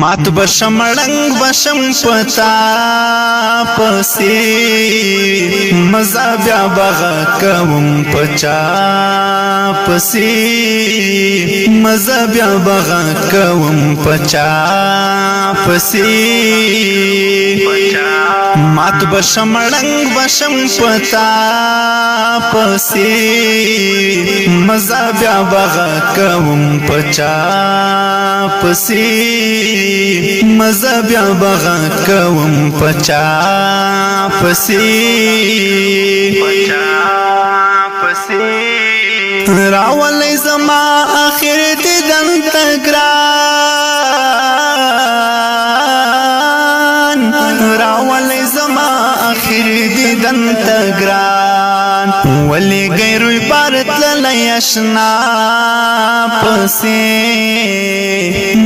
مات بشم رنگ بشم پتا پسی مزا بیا بغا کوم پچا پسی مزا بیا بغا کوم پچا پسی مات بشم رنگ بشم پتا پسی مزا بیا بغا کوم پچا پسی مزا بیا بغا کوم پچا پسی راولی زما آخر دیدن تگران راولی زما آخر دیدن تگران ولی غیروی بارت للی اشنا پسی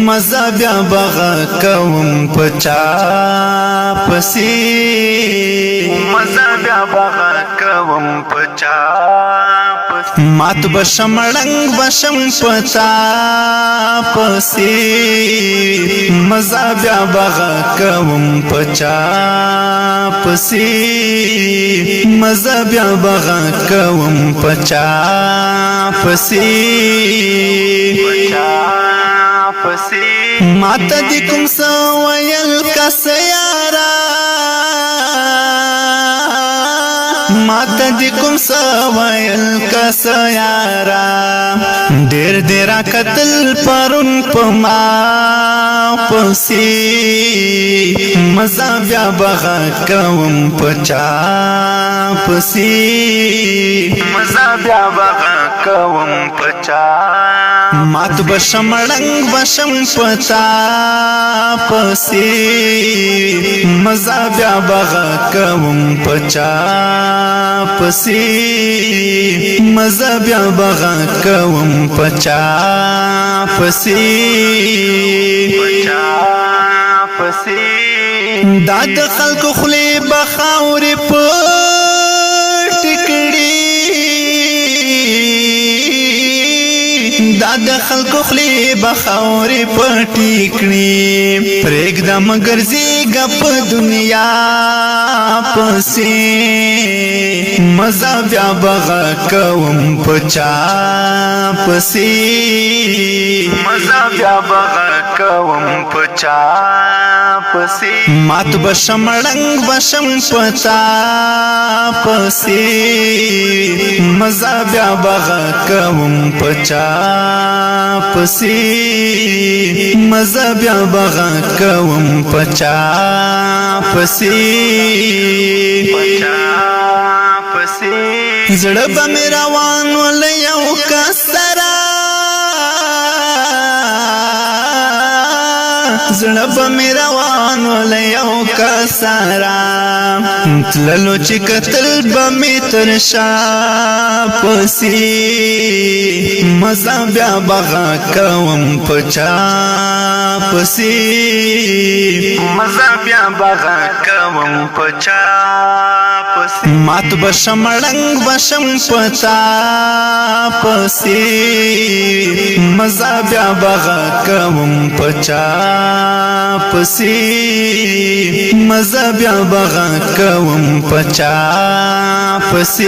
مزا بیا بغا کوم پچا پسی مزا بیا بغا کوم پچا مات بشم رنگ بشم پتا پسی مزا بیا بغا کوم پچا پسی مزا بیا بغا کوم پچا پسی ماتا دی کم سویل کس یارا ماتا دی کم سویل کس یارا دیر دیرا قتل پرون پما پسی مزا بیا بغا کوم پچا پسی مزا بیا بغا کوم پچا مات بشم رنگ بشم پتا پسی مزا بیا بغا کوم پچا پسی مزا بیا بغا کوم پچا پسی دا د خلکو خلی بخاورې پټ کړي دا د خلکو خلی بخاورې پټې کړي پرېږدم ګرځېږه په دنیا پسې مزه بیا بغا کوم پچا پسې مزه بیا بغا کوم پچا پسی مات بشم رنگ بشم پتا پسی مزا بیا بغا کوم پچا پسی مزا بیا بغا کوم پچا پسی زړه به مې روان ول یو کسرا زړه به مې روان ول یو کسرا تللو چې کتل به مې تر شا پسی مزه بیا بغا کوم پچا پسی مزه بیا بغا کوم پچا مات بشم رنگ بشم پتا پسی مزا بیا بغا کوم پچا پسی مزا بیا بغا کوم پچا پسی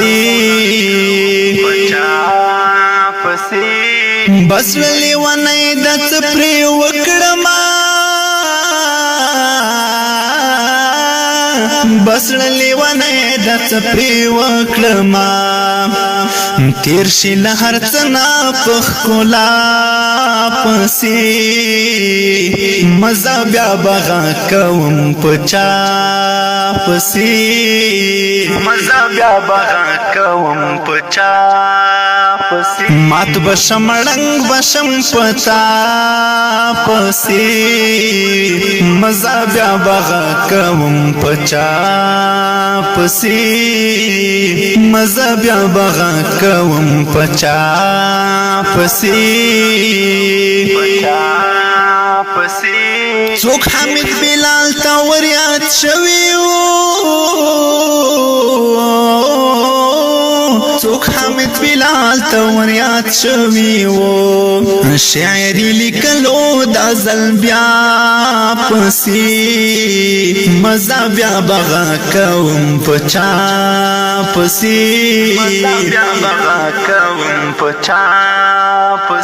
بس ولی ونی دت پری وکړما بس لیوانه د څپری وکړما تیر شي لهر څنا پخلا پسی مزه بیا بغا کوم پچا پسی مزه بیا بغا کوم پچا پسی مات بشم رنگ بشم پتا پسی مزه بیا بغا کوم پچا پسی مزه بیا بغا کوم پچا پسی څوک حمید بلال تا وریاد شوی څوک حمید بلال تا وریاد شوی شاعری لیکلو دا زل بیا پسی مزا بیا بغا کوم پچا پسی مزا بیا بغا کوم پچا پسی